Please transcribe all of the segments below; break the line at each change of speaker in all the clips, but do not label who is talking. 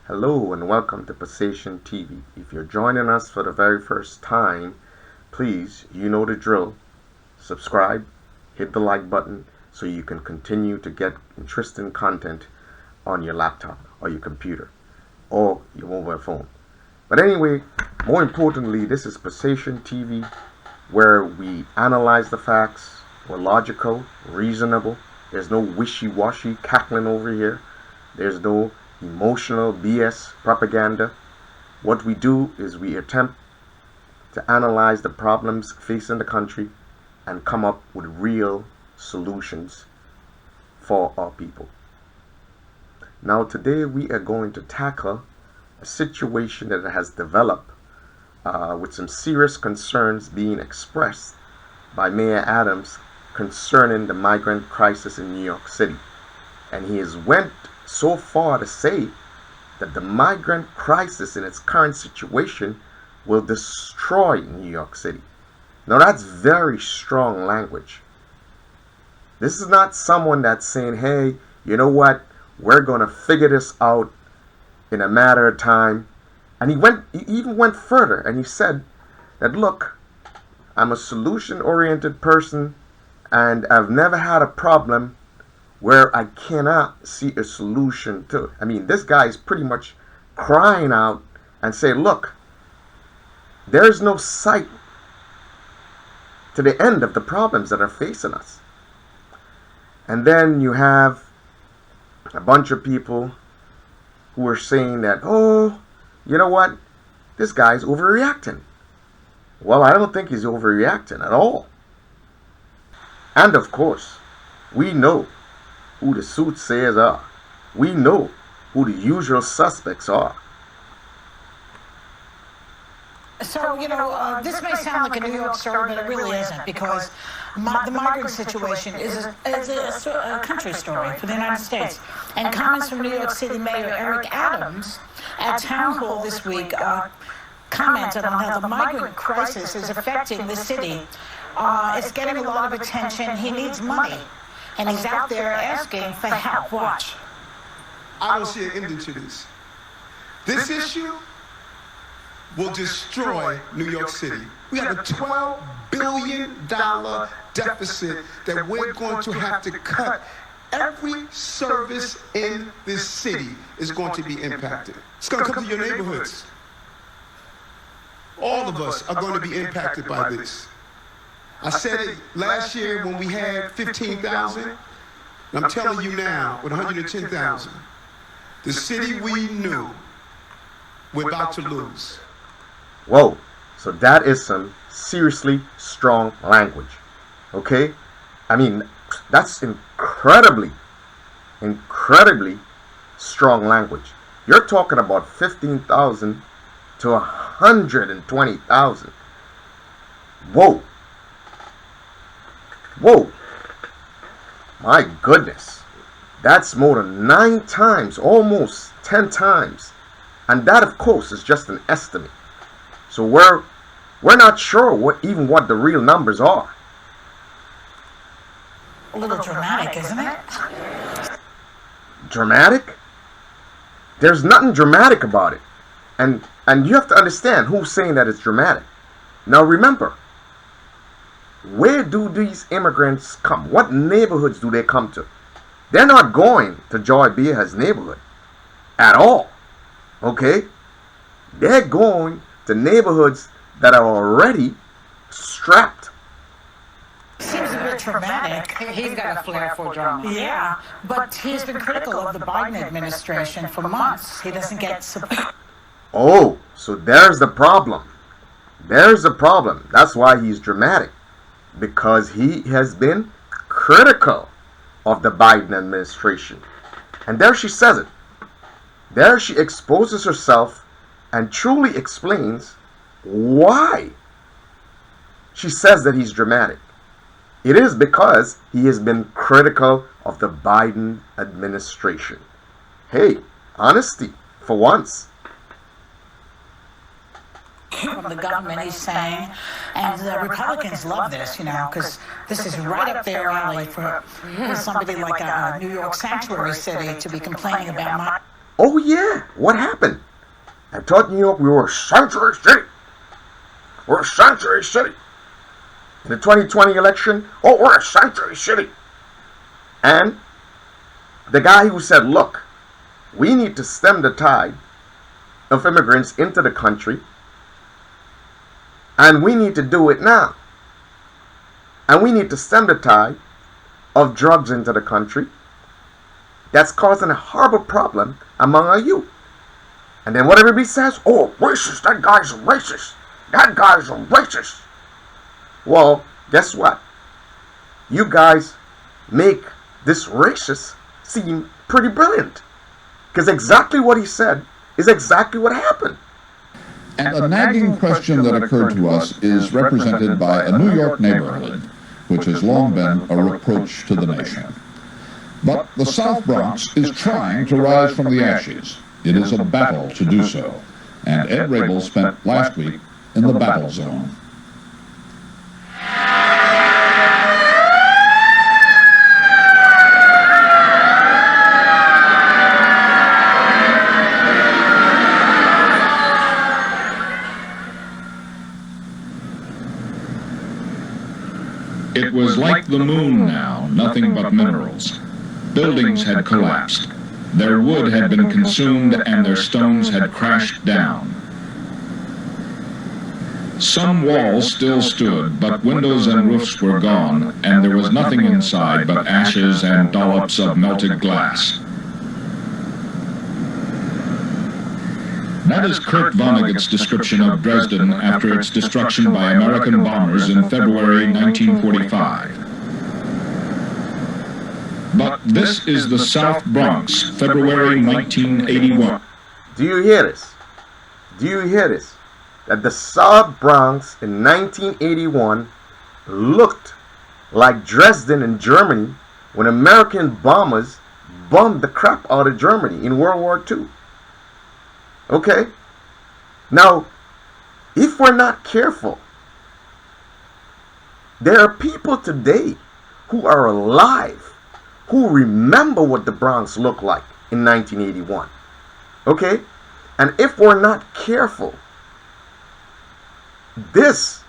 Hello and welcome to Passation TV. If you're joining us for the very first time, please, you know the drill. Subscribe, hit the like button so you can continue to get interesting content on your laptop or your computer or your mobile phone. But anyway, more importantly, this is Passation TV where we analyze the facts. We're logical, reasonable. There's no wishy-washy cackling over here. There's no emotional BS propaganda. What we do is we attempt to analyze the problems facing the country and come up with real solutions for our people. Now today we are going to tackle a situation that has developed with some serious concerns being expressed by Mayor Adams concerning the migrant crisis in New York City. And he has went so far to say that the migrant crisis in its current situation will destroy New York City. Now that's very strong language. This is not someone that's saying, hey, you know what, we're going to figure this out in a matter of time. And he even went further and he said that, look, I'm a solution-oriented person and I've never had a problem where I cannot see a solution to it. I mean, this guy is pretty much crying out and saying, look, there's no sight to the end of the problems that are facing us. And then you have a bunch of people who are saying that, oh, you know what, this guy's overreacting. Well, I don't think he's overreacting at all. And of course, we know who the soothsayers are. We know who the usual suspects are.
So, this may sound like a New York story, but it really isn't, because the migrant situation is a country story for the United States. And comments from New York City Mayor Eric Adams at Town Hall this week commented on how the migrant crisis is affecting the city. It's getting a lot of attention. He needs money. And he's out there asking for help. Watch.
I don't see an ending to this. This issue will destroy New York City. We have a $12 billion deficit that we're going to have to cut. Every service in this city is going to be impacted. It's going to come to your neighborhoods. All of us are going to be impacted by this. I said it last year when we had 15,000. I'm telling you now, with 110,000, the city we knew we're about to lose.
Whoa, so that is some seriously strong language. Okay? I mean, that's incredibly strong language. You're talking about 15,000 to 120,000. Whoa. Whoa, my goodness, that's more than 9 times, almost 10 times. And that, of course, is just an estimate. So we're not sure what the real numbers are.
A little dramatic, isn't it?
Dramatic? There's nothing dramatic about it. And you have to understand who's saying that it's dramatic. Now remember, where do these immigrants come? What neighborhoods do they come to? They're not going to Joy Behar's neighborhood at all. Okay? They're going to neighborhoods that are already strapped.
Seems a bit dramatic.
He's got a flair for drama.
Yeah, but he's been critical of the Biden administration for months. He doesn't get support.
Oh, so there's the problem. There's the problem. That's why he's dramatic. Because he has been critical of the Biden administration. And there she says it. There she exposes herself and truly explains why she says that he's dramatic. It is because he has been critical of the Biden administration. Hey, honesty for once.
From the government, he's saying, and the Republicans love this, because this is right up their alley for somebody like a New York sanctuary city to be complaining about.
Oh yeah, what happened? I thought New York we were a sanctuary city. We're a sanctuary city. In the 2020 election, oh, we're a sanctuary city. And the guy who said, look, we need to stem the tide of immigrants into the country, and we need to do it now. And we need to stem the tide of drugs into the country that's causing a horrible problem among our youth. And then what everybody says, oh, racist, that guy's a racist. That guy's a racist. Well, guess what? You guys make this racist seem pretty brilliant. Because exactly what he said is exactly what happened.
And a nagging question that occurred to us is represented by a New York neighborhood, which has long been a reproach to the nation. But the South Bronx is trying to rise from the ashes. It is a battle to do so. And Ed Rabel spent last week in the battle zone. It was like the moon now, nothing but minerals. Buildings had collapsed. Their wood had been consumed and their stones had crashed down. Some walls still stood, but windows and roofs were gone, and there was nothing inside but ashes and dollops of melted glass. That is Kurt Vonnegut's description of Dresden after its destruction by American bombers in February 1945. But this is the South Bronx, February 1981.
Do you hear this? Do you hear this? That the South Bronx in 1981 looked like Dresden in Germany when American bombers bombed the crap out of Germany in World War II. Okay? Now, if we're not careful, there are people today who are alive who remember what the Bronx looked like in 1981. Okay? And if we're not careful, this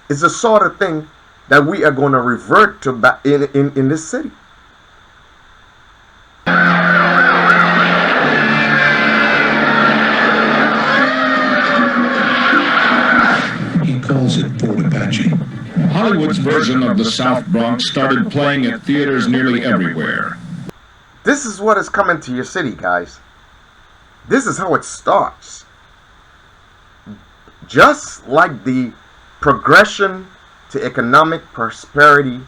is the sort of thing that we are going to revert to in this city.
He calls it Fort Apache. Hollywood's version of the South Bronx started playing at theaters nearly everywhere.
This is what is coming to your city, guys. This is how it starts. Just like the progression to economic prosperity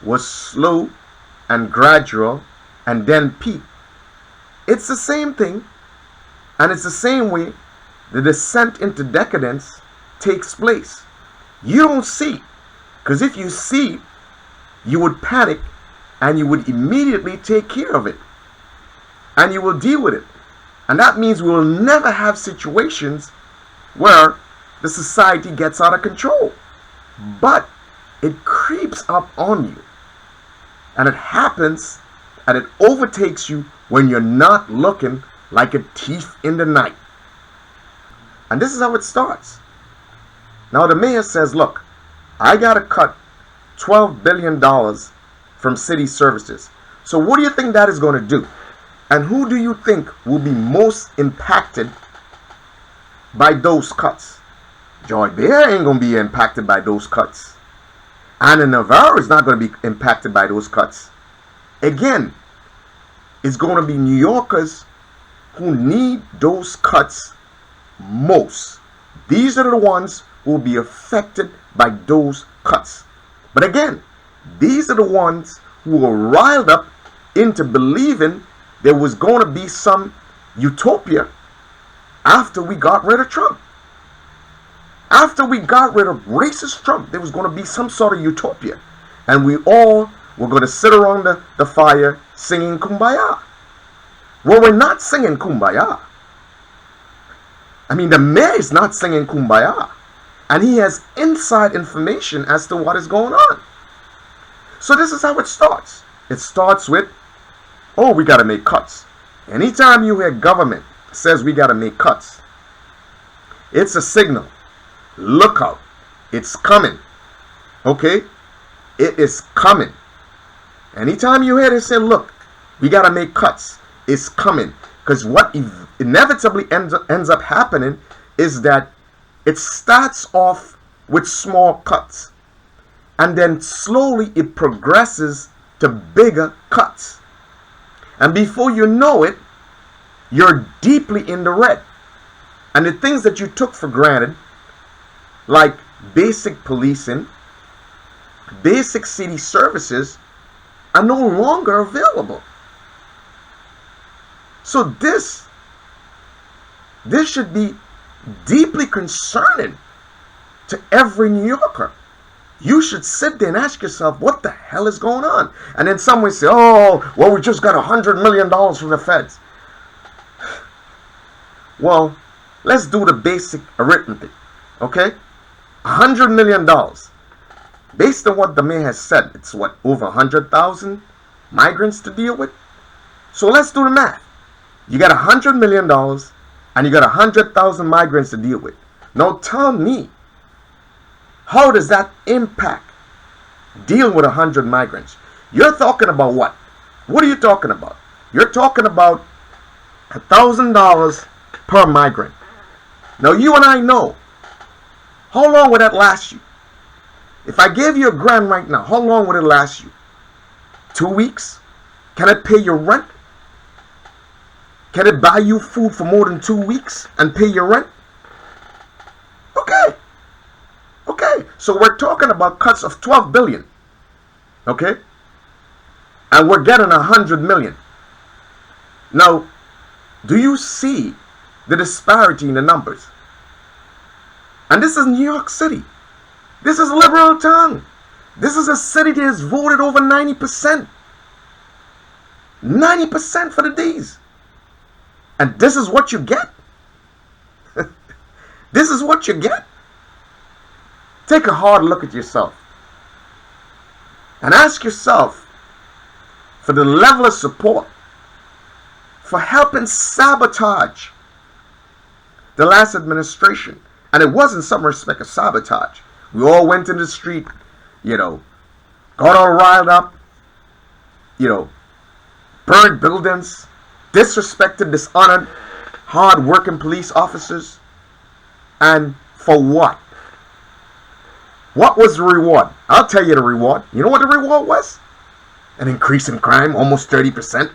was slow and gradual and then peaked, it's the same thing, and it's the same way the descent into decadence takes place. You don't see it, because if you see it, you would panic and you would immediately take care of it, and you will deal with it. And that means we will never have situations where the society gets out of control. But it creeps up on you, and it happens and it overtakes you when you're not looking, like a thief in the night. And this is how it starts. Now the mayor says, look, I gotta cut $12 billion from city services. So what do you think that is going to do? And who do you think will be most impacted by those cuts? Joy Bear ain't going to be impacted by those cuts. Anna Navarro is not going to be impacted by those cuts. Again, it's going to be New Yorkers who need those cuts most. These are the ones who will be affected by those cuts. But again, these are the ones who were riled up into believing there was going to be some utopia after we got rid of Trump. After we got rid of racist Trump, there was going to be some sort of utopia. And we all were going to sit around the fire singing Kumbaya. Well, we're not singing Kumbaya. I mean, the mayor is not singing Kumbaya. And he has inside information as to what is going on. So this is how it starts. It starts with, oh, we got to make cuts. Anytime you hear government says we got to make cuts, it's a signal. Look out. It's coming. Okay? It is coming. Anytime you hear they say, look, we got to make cuts, it's coming. Because what inevitably ends up happening is that it starts off with small cuts. And then slowly it progresses to bigger cuts. And before you know it, you're deeply in the red. And the things that you took for granted, like basic policing, basic city services, are no longer available. So this should be deeply concerning to every New Yorker. You should sit there and ask yourself, what the hell is going on? And then some will say, oh, well, we just got $100 million from the feds. Well, let's do the basic arithmetic, okay? $100 million. Based on what the mayor has said, it's what, over 100,000 migrants to deal with? So let's do the math. You got $100 million and you got 100,000 migrants to deal with. Now tell me, how does that impact dealing with 100 migrants? You're talking about what? What are you talking about? You're talking about $1,000 per migrant. Now you and I know, how long would that last you? If I gave you $1,000 right now, how long would it last you? 2 weeks? Can it pay your rent? Can it buy you food for more than 2 weeks and pay your rent? Okay. Okay. So we're talking about cuts of 12 billion. Okay? And we're getting 100 million. Now, do you see the disparity in the numbers? And this is New York City. This is liberal town. This is a city that has voted over 90%. 90% for the D's. And this is what you get? This is what you get? Take a hard look at yourself. And ask yourself for the level of support for helping sabotage the last administration. And it was in some respect a sabotage. We all went in the street, got all riled up, burned buildings, disrespected, dishonored, hard-working police officers. And for what? What was the reward? I'll tell you the reward. You know what the reward was? An increase in crime, almost 30%.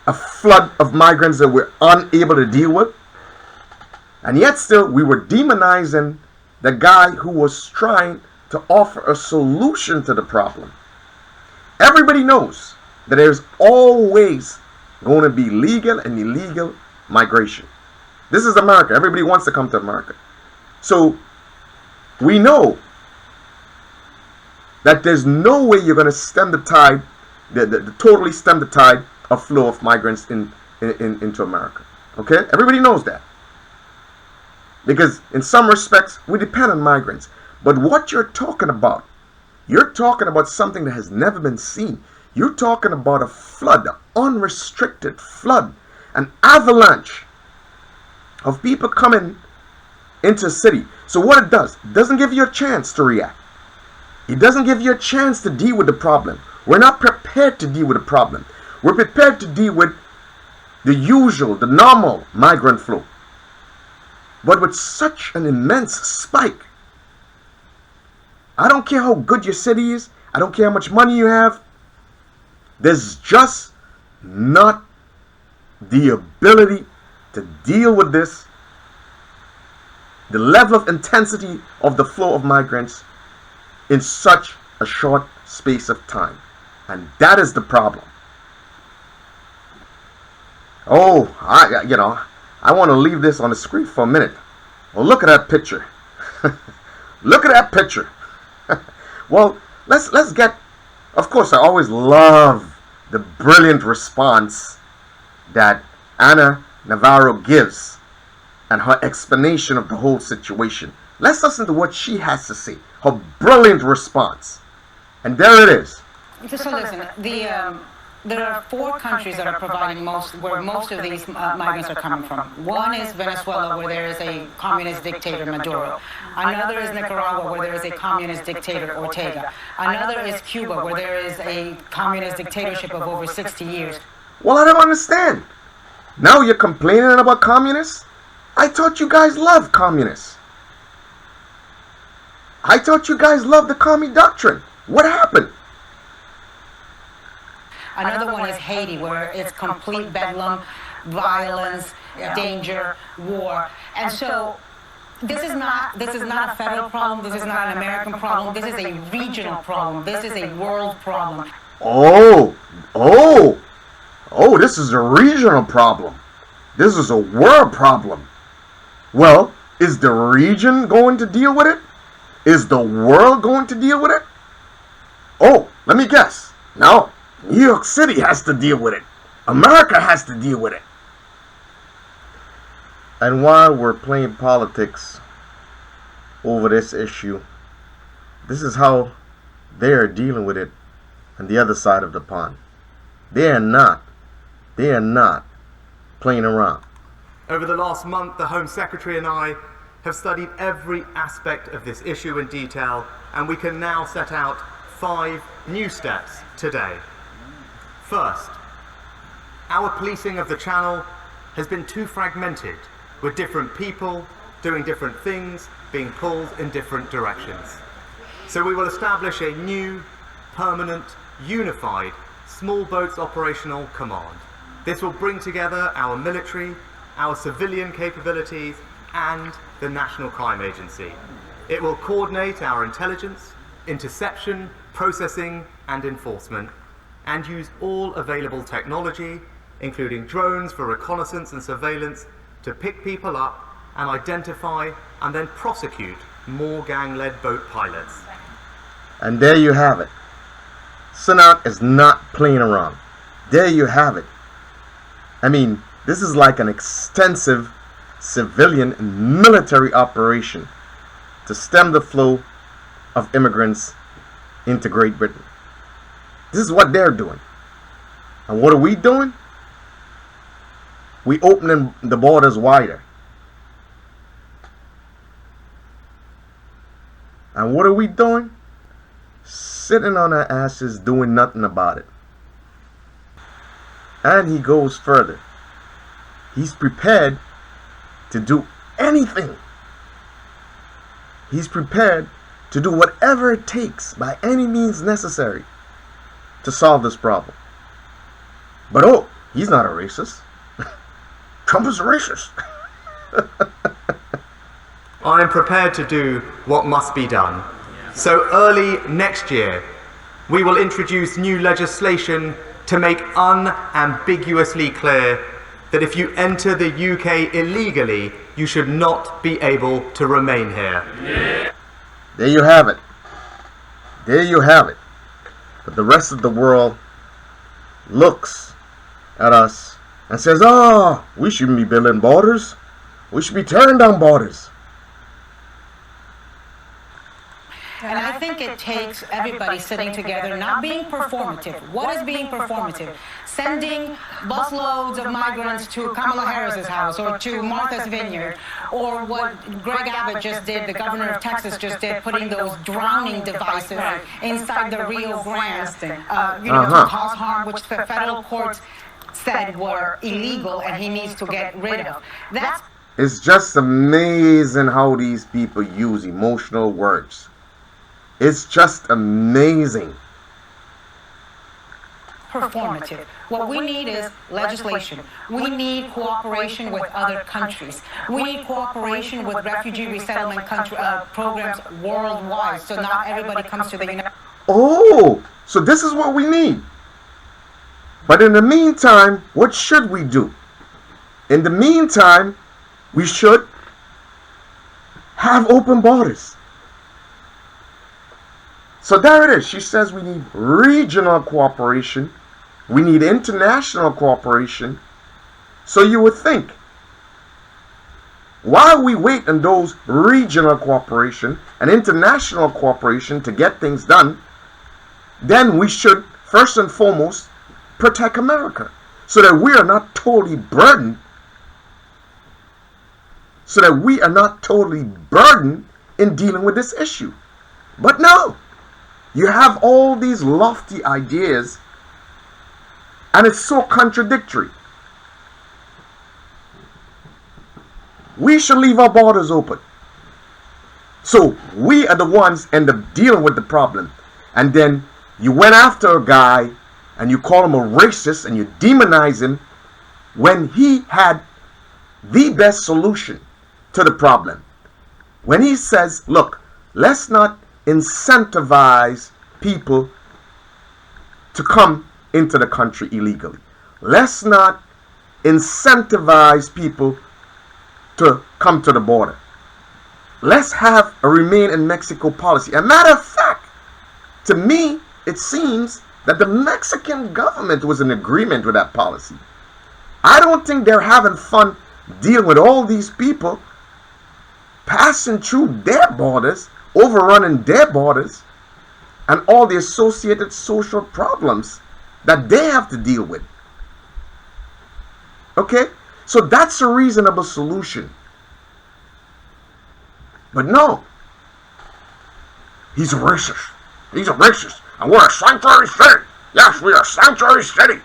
A flood of migrants that we're unable to deal with. And yet still, we were demonizing the guy who was trying to offer a solution to the problem. Everybody knows that there's always going to be legal and illegal migration. This is America. Everybody wants to come to America. So we know that there's no way you're going to stem the tide, totally stem the tide of flow of migrants into America. Okay? Everybody knows that. Because in some respects, we depend on migrants. But what you're talking about something that has never been seen. You're talking about a flood, an unrestricted flood, an avalanche of people coming into a city. So what it doesn't give you a chance to react. It doesn't give you a chance to deal with the problem. We're not prepared to deal with the problem. We're prepared to deal with the usual, the normal migrant flow. But with such an immense spike, I don't care how good your city is, I don't care how much money you have, there's just not the ability to deal with this, the level of intensity of the flow of migrants in such a short space of time. And that is the problem. Oh, I want to leave this on the screen for a minute. Well, look at that picture. Look at that picture. Well, let's get, of course, I always love the brilliant response that Ana Navarro gives and her explanation of the whole situation. Let's listen to what she has to say. Her brilliant response. And there it is.
So listen, there are four countries that are providing where most of these migrants are coming from. One is Venezuela, where there is a communist dictator, Maduro. Another is Nicaragua, where there is a communist dictator, Ortega. Another is Cuba, where there is a communist dictatorship of over 60 years.
Well, I don't understand. Now you're complaining about communists? I thought you guys loved communists. I thought you guys loved the commie doctrine. What happened?
Another one is Haiti, where it's complete bedlam, violence, danger, war. And so this is not a federal problem, this is not an American problem, this is a regional problem, this is a world problem.
Oh, this is a regional problem. This is a world problem. Well, is the region going to deal with it? Is the world going to deal with it? Oh, let me guess. No, New York City has to deal with it. America has to deal with it. And while we're playing politics over this issue, this is how they are dealing with it on the other side of the pond. They are not playing around.
Over the last month, the Home Secretary and I have studied every aspect of this issue in detail, and we can now set out 5 new steps today. First, our policing of the Channel has been too fragmented, with different people doing different things, being pulled in different directions. So we will establish a new, permanent, unified Small Boats Operational Command. This will bring together our military, our civilian capabilities, and the National Crime Agency. It will coordinate our intelligence, interception, processing, and enforcement, and use all available technology, including drones for reconnaissance and surveillance, to pick people up and identify and then prosecute more gang-led boat pilots.
And there you have it. Senat is not playing around. There you have it. I mean, this is like an extensive civilian and military operation to stem the flow of immigrants into Great Britain. This is what they're doing. And what are we doing? We opening the borders wider. And what are we doing? Sitting on our asses doing nothing about it. And he goes further. He's prepared to do anything. He's prepared to do whatever it takes by any means necessary to solve this problem. But oh, he's not a racist. Trump is a racist.
I am prepared to do what must be done. So early next year, we will introduce new legislation to make unambiguously clear that if you enter the UK illegally, you should not be able to remain here.
There you have it. There you have it. But the rest of the world looks at us and says, oh, we shouldn't be building borders. We should be tearing down borders.
And I think it takes everybody sitting together, not being performative. What is being performative? Sending busloads of migrants to Kamala Harris's house or to Martha's Vineyard, or what Greg Abbott just did, the governor of Texas just did, putting those drowning devices inside the Rio Grande, to cause harm, which the federal courts said were illegal and he needs to get rid of.
It's just amazing how these people use emotional words. It's just amazing.
Performative. What we need is legislation. We need cooperation with other countries. We need cooperation with refugee resettlement programs worldwide, so not everybody comes to the United States.
Oh, so this is what we need. But in the meantime, what should we do? In the meantime, we should have open borders. So there it is. She says we need regional cooperation. We need international cooperation. So you would think, while we wait on those regional cooperation and international cooperation to get things done, then we should first and foremost protect America so that we are not totally burdened. So that we are not totally burdened in dealing with this issue. But no, you have all these lofty ideas, and it's so contradictory. We should leave our borders open. So we are the ones end up dealing with the problem. And then you went after a guy and you call him a racist and you demonize him when he had the best solution to the problem. When he says, look, let's not incentivize people to come into the country illegally. Let's not incentivize people to come to the border. Let's have a remain in Mexico policy. As a matter of fact, to me, it seems that the Mexican government was in agreement with that policy. I don't think they're having fun dealing with all these people passing through their borders, overrunning their borders, and all the associated social problems that they have to deal with. Okay? So that's a reasonable solution. But no. He's a racist. He's a racist. And we're a sanctuary city. Yes, we are a sanctuary city.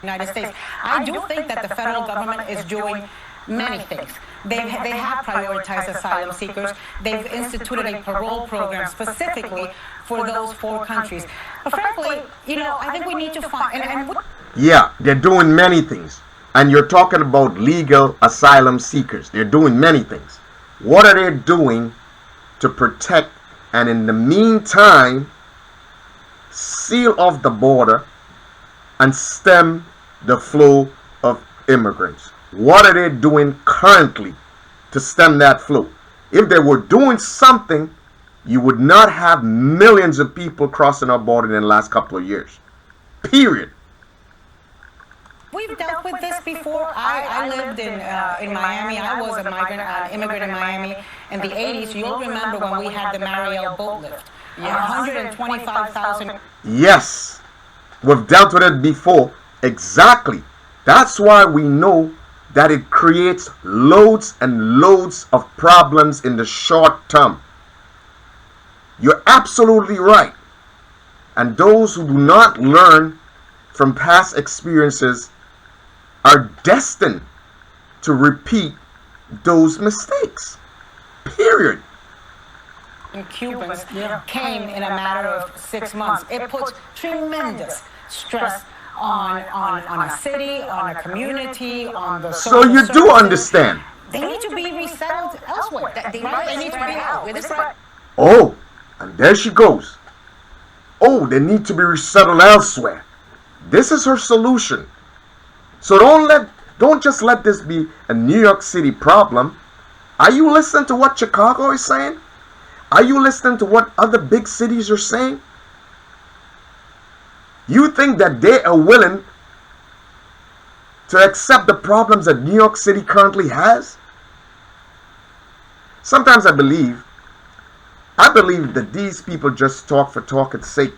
United States. I do think that the federal government is doing many things. They have prioritized asylum seekers. They've instituted a parole program specifically for those 4 countries. But frankly, I think we need to find...
Yeah, they're doing many things. And you're talking about legal asylum seekers. They're doing many things. What are they doing to protect and in the meantime seal off the border and stem the flow of immigrants? What are they doing currently to stem that flow? If they were doing something, you would not have millions of people crossing our border in the last couple of years. Period.
We've dealt with this before. I lived in Miami. I was a migrant, an immigrant in Miami in the 80s. You'll remember when we had the Mariel boat lift. 125,000.
Yes, we've dealt with it before. Exactly. That's why we know that it creates loads and loads of problems in the short term. You're absolutely right. And those who do not learn from past experiences are destined to repeat those mistakes. Period.
And Cubans came in a matter of 6 months. It puts tremendous stress on a city, on a community, on the
social So you do understand.
They need to be resettled elsewhere. They need to be out.
Oh, and there she goes. Oh, they need to be resettled elsewhere. This is her solution. So don't just let this be a New York City problem. Are you listening to what Chicago is saying? Are you listening to what other big cities are saying? You think that they are willing to accept the problems that New York City currently has? Sometimes I believe that these people just talk for talking's sake.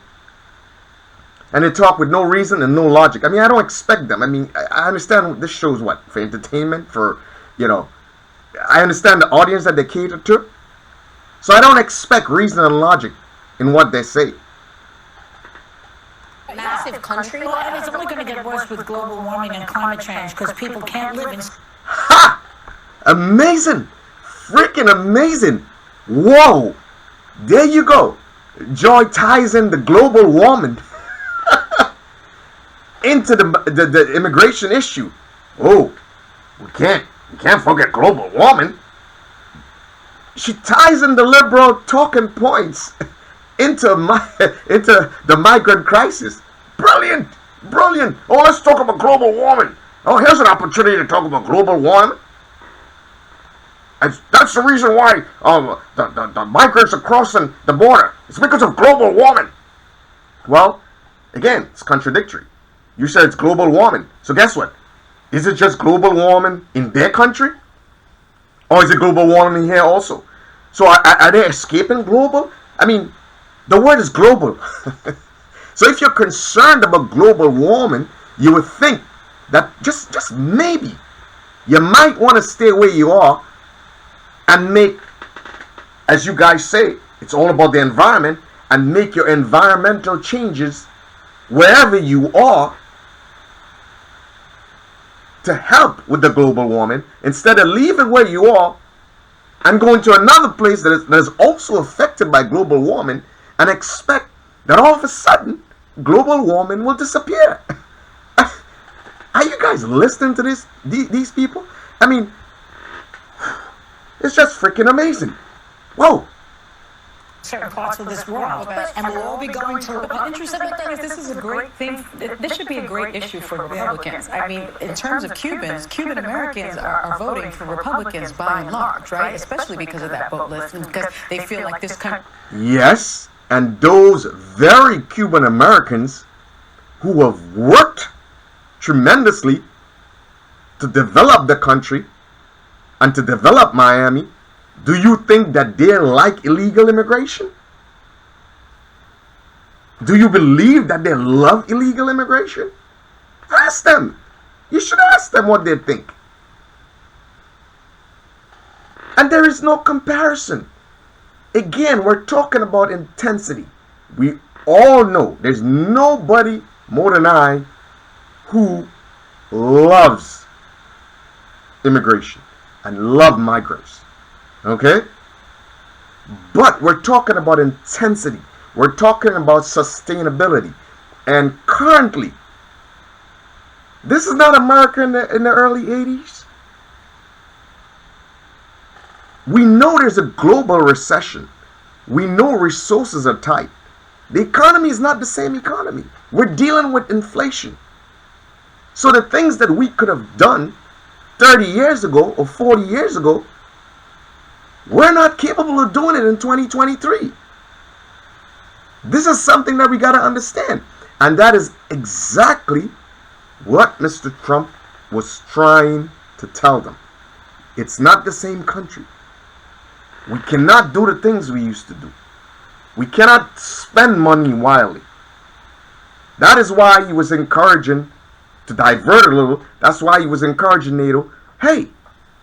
And they talk with no reason and no logic. I mean, I don't expect them. I mean, I understand this show's what? For entertainment? I understand the audience that they cater to. So I don't expect reason and logic in what they say.
Massive country. Well, and it's only going to get worse with global warming and climate change because people can't live in...
Ha! Amazing! Freaking amazing! Whoa! There you go. Joy ties in the global warming into the immigration issue. Oh, we can't forget global warming. She ties in the liberal talking points into the migrant crisis. Brilliant. Oh, let's talk about global warming. Oh, here's an opportunity to talk about global warming. And that's the reason why the migrants are crossing the border. It's because of global warming. Well, again, it's contradictory. You said it's global warming. So guess what? Is it just global warming in their country? Or is it global warming here also? So are they escaping global? I mean, the word is global. So if you're concerned about global warming, you would think that just maybe you might want to stay where you are and make, as you guys say, it's all about the environment, and make your environmental changes wherever you are to help with the global warming, instead of leaving where you are and going to another place that is also affected by global warming and expect that all of a sudden global warming will disappear. Are you guys listening to these people? I mean, it's just freaking amazing. Whoa.
Certain parts of this world, and we'll all be going to.
The interesting thing is, this is a great thing. This should be a great issue for Republicans. I mean, in terms of Cubans, Cuban Americans are voting for Republicans by and large, right? Especially because of that vote list, and because they feel like this country.
Yes, and those very Cuban Americans who have worked tremendously to develop the country and to develop Miami, do you think that they like illegal immigration? Do you believe that they love illegal immigration? Ask them. You should ask them what they think. And there is no comparison. Again, we're talking about intensity. We all know there's nobody more than I who loves immigration and love migrants. Okay? But we're talking about intensity. We're talking about sustainability. And currently, this is not America in the early 80s. We know there's a global recession. We know resources are tight. The economy is not the same economy. We're dealing with inflation. So the things that we could have done 30 years ago or 40 years ago, we're not capable of doing it in 2023. This is something that we got to understand. And that is exactly what Mr. Trump was trying to tell them. It's not the same country. We cannot do the things we used to do. We cannot spend money wildly. That is why he was encouraging, to divert a little, that's why he was encouraging NATO, hey,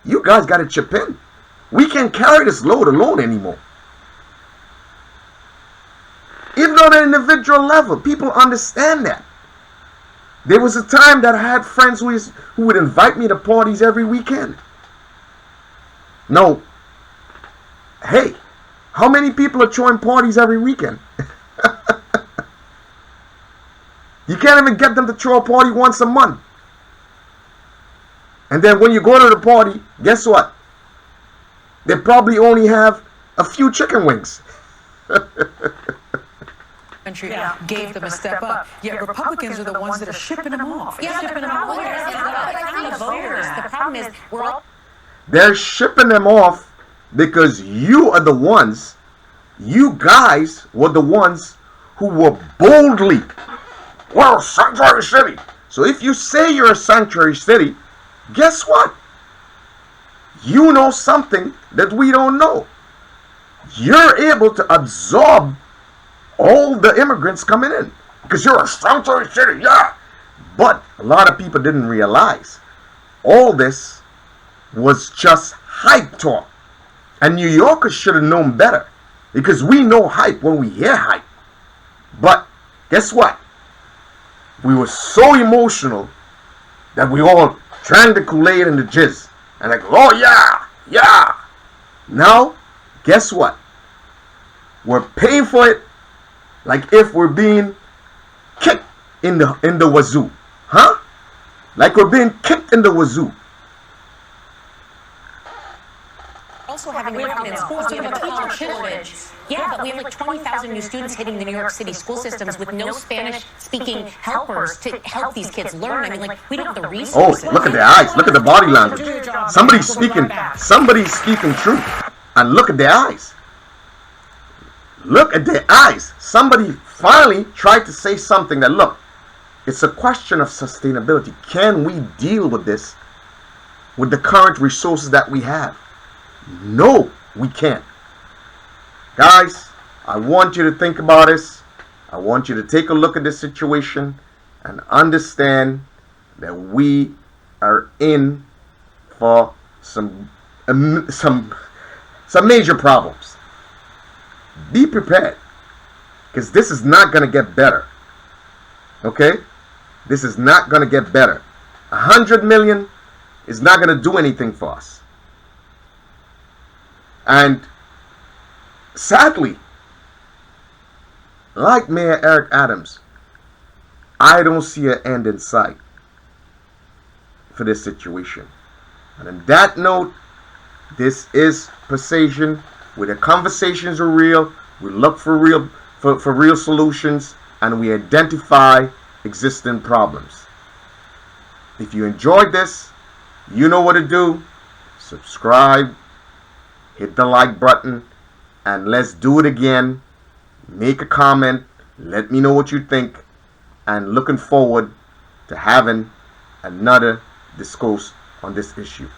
you guys got to chip in. We can't carry this load alone anymore. Even on an individual level, people understand that. There was a time that I had friends who would invite me to parties every weekend. No. Hey, how many people are throwing parties every weekend? You can't even get them to throw a party once a month. And then when you go to the party, guess what? They probably only have a few chicken wings.
Country gave them a step up. Yet Republicans are the ones that are shipping them off.
Yeah,
shipping them off.
The problem is we're all.
They're shipping them off because you are the ones, you guys were the ones who were boldly, we're a sanctuary city. So if you say you're a sanctuary city, guess what? You know something that we don't know. You're able to absorb all the immigrants coming in because you're a sanctuary city, yeah. But a lot of people didn't realize all this was just hype talk. And New Yorkers should have known better, because we know hype when we hear hype. But guess what? We were so emotional that we all drank the Kool-Aid and the jizz. And like, oh yeah, yeah. Now, guess what? We're paying for it like if we're being kicked in the wazoo. Huh? Like we're being kicked in the wazoo.
Also having in schools, we have a teacher shortage. Yeah, but we have like 20,000 new students hitting the New York City school systems with no Spanish-speaking helpers to help these kids learn. I mean, like, we don't have the resources.
Oh, look at their eyes. Look at the body language. Somebody's speaking truth. And look at their eyes. Look at their eyes. Somebody finally tried to say something that, look, it's a question of sustainability. Can we deal with this with the current resources that we have? No, we can't. Guys, I want you to think about this. I want you to take a look at this situation and understand that we are in for some major problems. Be prepared, because this is not going to get better. Okay? This is not going to get better. 100 million is not going to do anything for us. And sadly, like Mayor Eric Adams, I don't see an end in sight for this situation. And on that note, this is Precision, where the conversations are real. We look for real solutions, and we identify existing problems. If you enjoyed this, you know what to do. Subscribe, hit the like button, and let's do it again. Make a comment, let me know what you think, and looking forward to having another discourse on this issue.